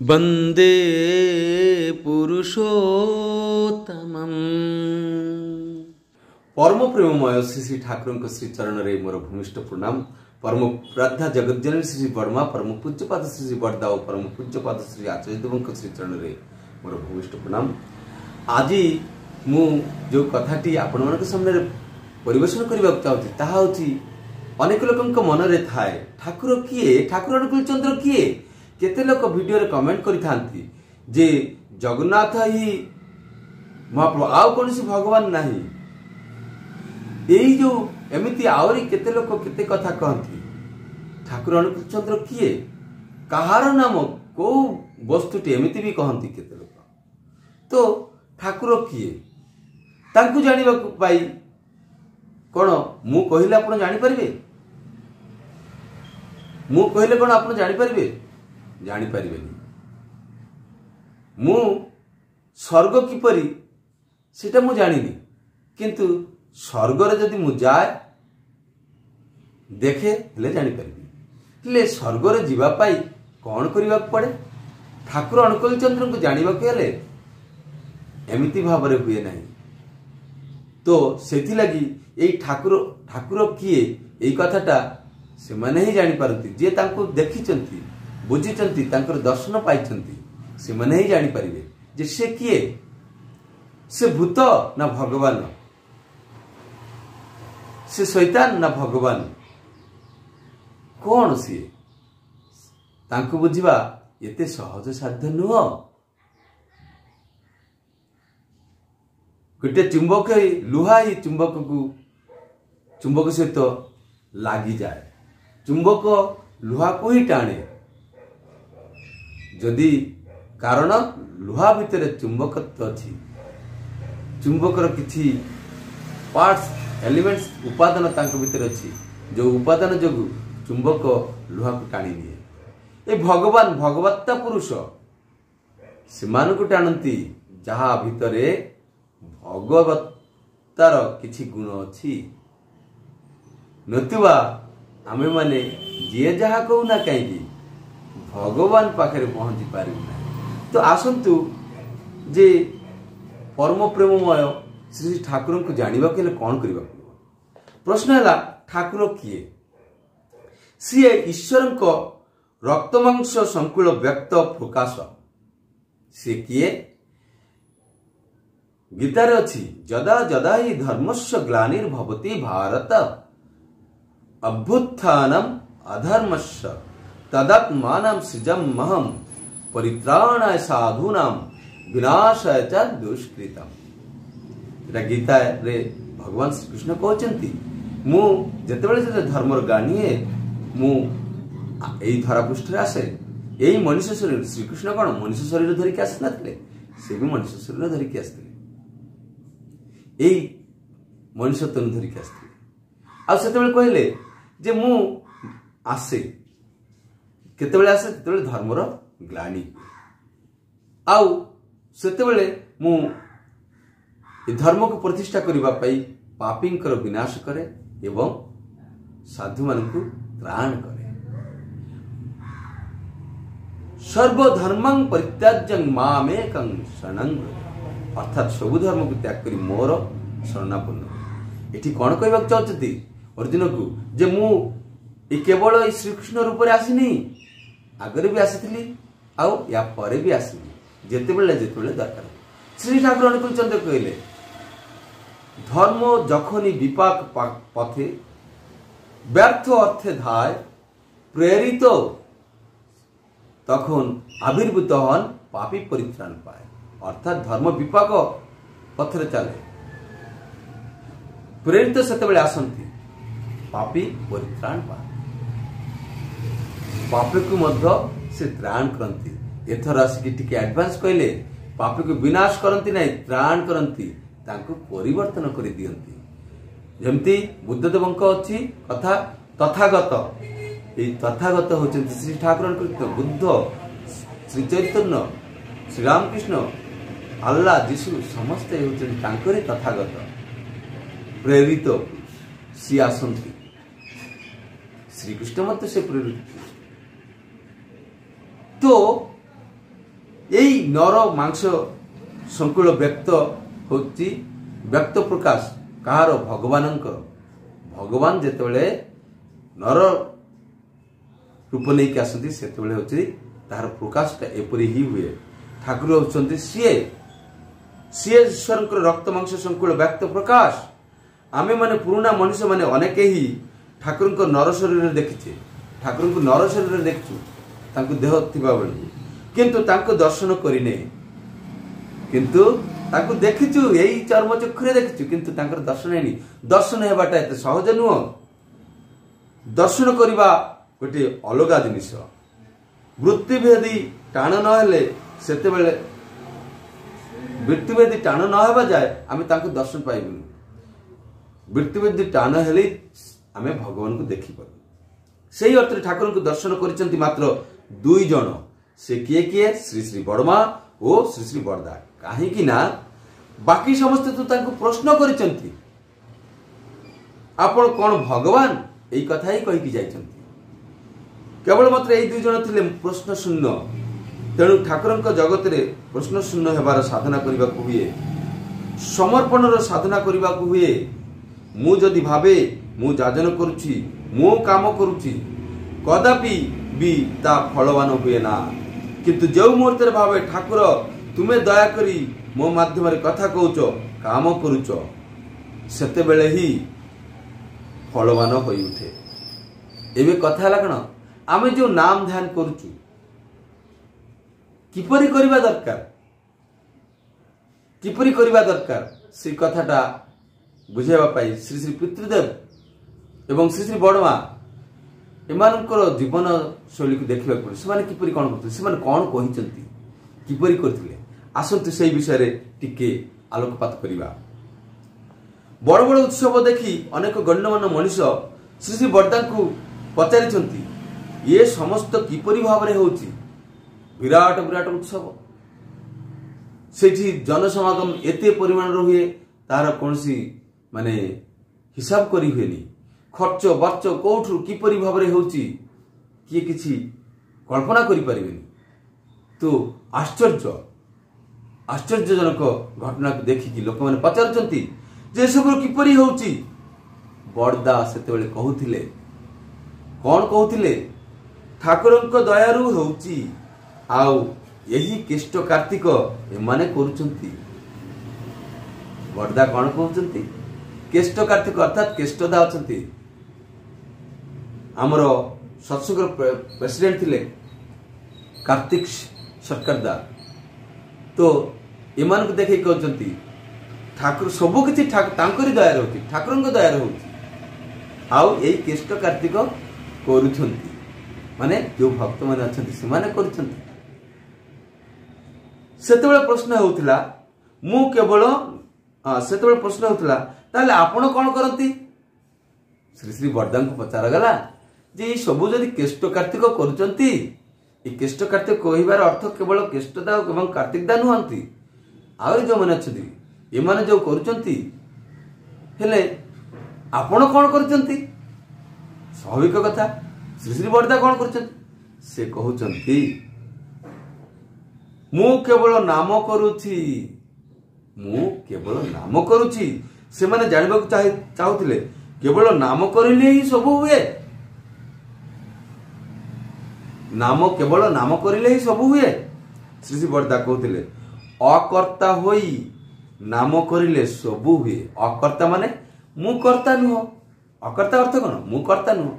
वंदे पुरुषोत्तमम्। परम प्रेममय श्री श्री ठाकुर श्री चरण रे मोर भूमिष्ठ प्रणाम। परम श्रद्धा जगज्जननी श्री वर्मा, परम पूज्यपाद श्री श्री बरदा और परम पूज्यपाद श्री आचार्य देव श्री चरण रे मोर भूमिष्ठ प्रणाम। आज मु जो कथाटी आपण मन सामने परिवेशन करबा चाहूची ताहा होची अनेक लोकंक मन रे थाए ठाकुर किए, ठाकुर अनुकूल चंद्र किए। केते लोक वीडियो रे कमेंट करि थांती जे जगन्नाथ ही महाप्रभु आउ कोनसी भगवान नाही। एई जो एमिति आवरी केते लोक केते कथा कहती ठाकुर अनुकूल चंद्र किए, कहार नाम को वस्तुटी एमिति भी कहती केते लोक। तो ठाकुर किए तांकु जानिबा पाई कोन मु कहिले आपण जानि परिबे, मु कहिले कोन आपण जानि परिबे, जानि परिबेनी। मु स्वर्ग किपरि सेटा मु जानिनी, किंतु स्वर्ग रे जदि मु जाए देखे हेले जानि परिबी। हेले स्वर्ग रे जीवा पाई कोन करिबा पड़े? ठाकुर अनुकूल चंद्र को जानिबा के हेले एमिति भाबरे हुए नाही। तो सेथि लगी एई ठाकुर ठाकुर किए एई कथाटा से माने ही जानि पारंती, जे तांको देखिचंती बुझिचंती तांकर दर्शन पाइचंती से माने ही जानि परिबे जे से किए, से भूत ना भगवान, से शैतान ना भगवान, कौन सी तांको बुझिबा एते सहज साध्य नुह। गोटे चुंबक लुहा ही चुंबक को चुंबक सहित लगी जाए, चुंबक लुहा को ही टाणे जदि कारण लुहा भितर चुंबकत्व अच्छी, चुंबकर किछि पार्ट्स एलिमेंट्स उपादान तांको भितर अच्छी, जो उपादान जोगु चुंबक लुहा को टाणी निए। ए भगवान भगवत्ता पुरुष सेमान को टाणती जहा भितरे भगवत्तार किछि गुण अछि। नतुवा आमे माने जे जहा कहूना कहीं भगवान पाखरे पहुंची पारिबु ना। तो आसंतु जे परम प्रेममय श्री ठाकुर को जानिबा के कौन करिबा पड़ो? प्रश्न है ठाकुर किए? सी ईश्वर को रक्तमांस संकुल व्यक्त प्रकाश। सी किए? गीतार अच्छी जदा जदा ही धर्मस्य ग्लानिर्भवति भारत अभ्युत्थानम अधर्मस्य तदात्मानं सृजमहं परित्राणाय साधूनां विनाशाय च दुष्कृतम्। एटा गीता रे भगवान श्री कृष्ण कहचंती मु जेतेबेले जे धर्मर ग्लानि हे मु एई धरा पृष्ठ रे आसे। एई मनुष्य शरीर श्री कृष्ण कोन मनुष्य शरीर धरि के आसी नथिले, से भी मनुष्य शरीर धरि के आस्थिले, एई मनुष्य तनु धरि के आस्थिले। आ सेतेबेले कहले जे मु आसे, केतेबेले आसे तेतेबेले धर्मर ग्लानि आउ सेतेबेले मु धर्म को प्रतिष्ठा करिबा पई पापींकर विनाश करे एवं साधु मानकु त्राण करे। सर्वधर्मं परित्याज्यं मामेकं शरणं व्रज। अर्थात सबु धर्म को त्याग करी मोर शरणापन्न। एठी कोन कहबा चाहती अर्जुन को जे मु केवल श्रीकृष्ण रूप में आसीनी, आगरे भी आसीथिली आउ या परे भी आसीनी, जेतेबेले जेतेबेले दरकार। श्री ठाकुर अनुकूल चंद्र कहले धर्म जखनी विपाक पथे व्यर्थ अर्थे धाय प्रेरित तखन आविर्भूत हन पापी परित्राण पाए। अर्थात धर्म विपाक पथरे चले प्रेरित सेतेबेले आसंती पापी परित्राण पाए, पापी को मध्य से त्राण करती। एथर आसिक टिके एडवांस कहले पापी को विनाश करती नहीं, त्राण करती, तांको परिवर्तन कर दियंती। जेमती बुद्धदेवंक अच्छी कथा तथागत, ये तथागत होचंती श्री ठाकुर बुद्ध, श्री चैतन्य, श्री रामकृष्ण, अल्लाह, जीशु समस्त होचंती तांकरी तथागत प्रेरित। सी आसंती श्रीकृष्ण मत से प्रेरित। तो नर मांस संकुल व्यक्त होची व्यक्त प्रकाश कहार भगवान भगवान जेतेबेले नर रूप नहीं कि आसती से तार प्रकाशटा एपरी ही हुए। ठाकुर होती सीए सीए ईश्वर रक्त मांस संकुल व्यक्त प्रकाश। आमे माने पुराना मनुष्य माने अनेक ही ठाकुर को नर शरीर देखीचे ठाकुर को नर शरीर देखु देह थिबा बेलू किंतु तांको दर्शन करिने किंतु तांको देखिचु यही चर्म चक्षुरे देखिचु किंतु तांकर दर्शन हैनी। दर्शन हेबाटा एते सहज नुह। दर्शन करिबा गोटे अलगा जिनिस। वृत्तिभेदी टाण नहेले सेते बेले वृत्तिभेदी टाण न हेबा जाय आमे तांको दर्शन पाइबुनी। वृत्तिभेदी टाण हेले आमे भगवान को देखि पाबु। सेही अर्थ ठाकुर को दर्शन करिसंती मात्र दुई जन। से किए किए श्री श्री बड़मा और श्री श्री बड़दा। कहीं ना बाकी समस्त तो तांको प्रश्न करिसंती आपण कौन भगवान एई कथा ही कहि कि जाइसंती। केवल मात्र एई दुई जन थिले प्रश्न शून्य। तेणु ठाकुर जगत रे प्रश्न शून्य हेबार साधना करबा को हुए। समर्पण साधना करबा को हुए। मु जदि भावे मु जाजन करुछि मु काम करुछि कदापि भी ता फलवान हुए ना। किंतु जो मुहूर्त भावे ठाकुर तुमे दया करी मो माध्यम कथा कहूच काम करुच सेते बेले ही फलवान होई उठे। एबे कथा हला कण आमे जो नाम ध्यान करुचु किपरि करिबा दरकार किपरि करिबा दरकार से कथाटा बुझेबा पाई श्री श्री पितृदेव एवं श्री श्री बड़मा एमानकर जीवन शैली को देखा पड़े। से किपरि कौन करते से कौन कहिचंती किपरि करथिले आसंतु से विषय रे टिके आलोकपात करिबा। बड़ बड़ उत्सव देखी अनेक गण्यमान्य मनुष्य श्री श्री बड़दा को पचारिचंती ये समस्त किपरि भाव रे होची। विराट विराट उत्सव सेठी जनसमागम एते परिमाण रो हुए तार कोनसी माने हिसाब करी हुएनी। खर्च बर्च कौठू किपरि भाव रे होची किए किछि कल्पना करि परिबेनी। तो आश्चर्यजनक घटना को देखिकी लोक मैंने पचारुचंती जे सब किपरि होची। बड़दा सेते बेले कहूथिले कौन कहूथिले ठाकुरंक दयारु होची आउ यही केष्ट कार्तिक एमाने करूचंती। बड़दा कौन कहउचंती केष्ट कार्तिक अर्थात केष्टदा अछंती। आमर सत्संग प्रेसिडेंट थिले कार्तिक सरकार दा। तो एमान को देखे कहउचंती ठाकुर सबु किछि तांकरी दयार होची ठाकुरंक दयार होची आउ एई केष्ट कार्तिक करूचंती माने जो भक्त माने अछंती से माने करूचंती। सेतेबेले प्रश्न होउथिला मु केवल सेतेबेले प्रश्न होउथिला ताले आपण कोन करंती। श्री श्री बड़दा को पचारा गला जे सबु जदि केष्ट कार्तिक करूचंती ए केष्ट कार्तिक कहिबार अर्थ केवल केष्टदा एवं कार्तिकदा नुहंती आउ जो माने अछंती ए माने जो करूचंती हेले आपण कोन करूचंती। स्वाभाविक कथा श्री श्री बड़दा कोन करूचंती से कहउचंती मु केवल नाम करूछि मु केवल नाम करूछि। से माने जानिबा को चाहुथिले केवल नाम करिले ही सब हुए। नाम केवल नाम करिले ही सब हुए। श्री श्री बड़दा कहउथिले अकर्ता होई नाम करिले सब हुए। अकर्ता माने मु कर्ता नुह। अकर्ता अर्थ कोन मु कर्ता नुह।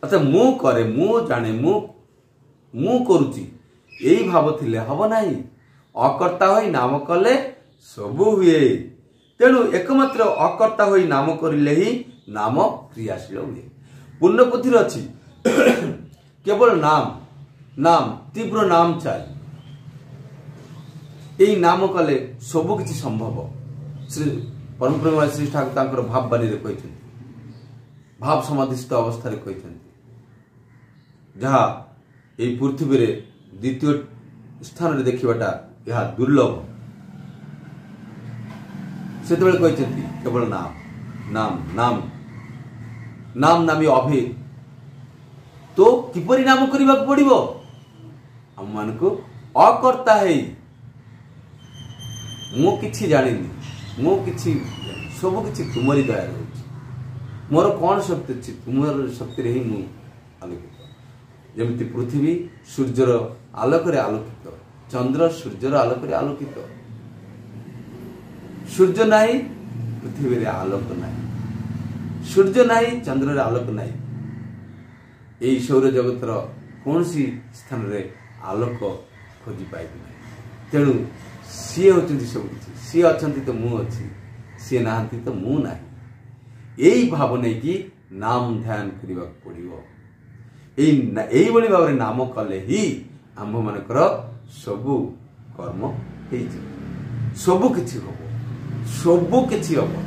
अच्छा मु करे मु जाने मु करूची यही भाव थिले हब नाही। अकर्ता होई नाम कले सब हुए। तेणु एकमात्र अकर्ता होई नाम करिले ही नाम क्रियाशील हुए। पुण्यपुथी अच्छी केवल नाम नाम तीव्र नाम चाहिए। यही नाम कले सब किछि संभव। श्री परम प्रेम श्री ठाकुर तांकर भाव बाणी रे कहिथि भाव समाधिस्थ अवस्था रे कहिथि जहाँ यही पृथ्वी रे द्वितीय स्थान रे देखिबाटा यह दुर्लभ। से केवल नाम नाम नाम नाम नामी अभेद। तो किपरि नाम करने पड़ो आम मान को अकर्ता है मु किछि जानिनी मु किछि सब किछि तुमरी दया रहउछि मोर कौन शक्ति अछि तुमर शक्ति रे ही मु आलोकित जेमिति पृथ्वी सूर्यर आलोक रे आलोकित चंद्र सूर्यर आलोक रे आलोकित सूर्य नाही पृथ्वी रे आलोक नाही सूर्य नाही चंद्र रे आलोक नाही एई सौर जगतर कौन सी स्थान रे आलोक खोजी पाइबी नहीं तेणु सी होचंती सब किछि सी अछंती तो मु अछि सी नाहंती तो मु नाही एई भाव नै कि नाम ध्यान करबा पड़िबो एई बळी भाव रे नाम कले ही आंभ मानकर सब कर्म हेइ जे सब किछि हबो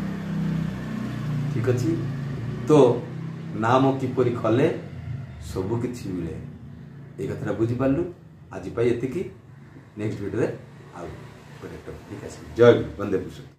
ठीक अछि तो नाम किपरि कले सब किछि मिले ए कथा बुझी पालु आज पाई एतिकी नेक्स्ट वीडियो रे आउ गोटे टॉपिक आसी जय वंदे पुरुषोत्तम।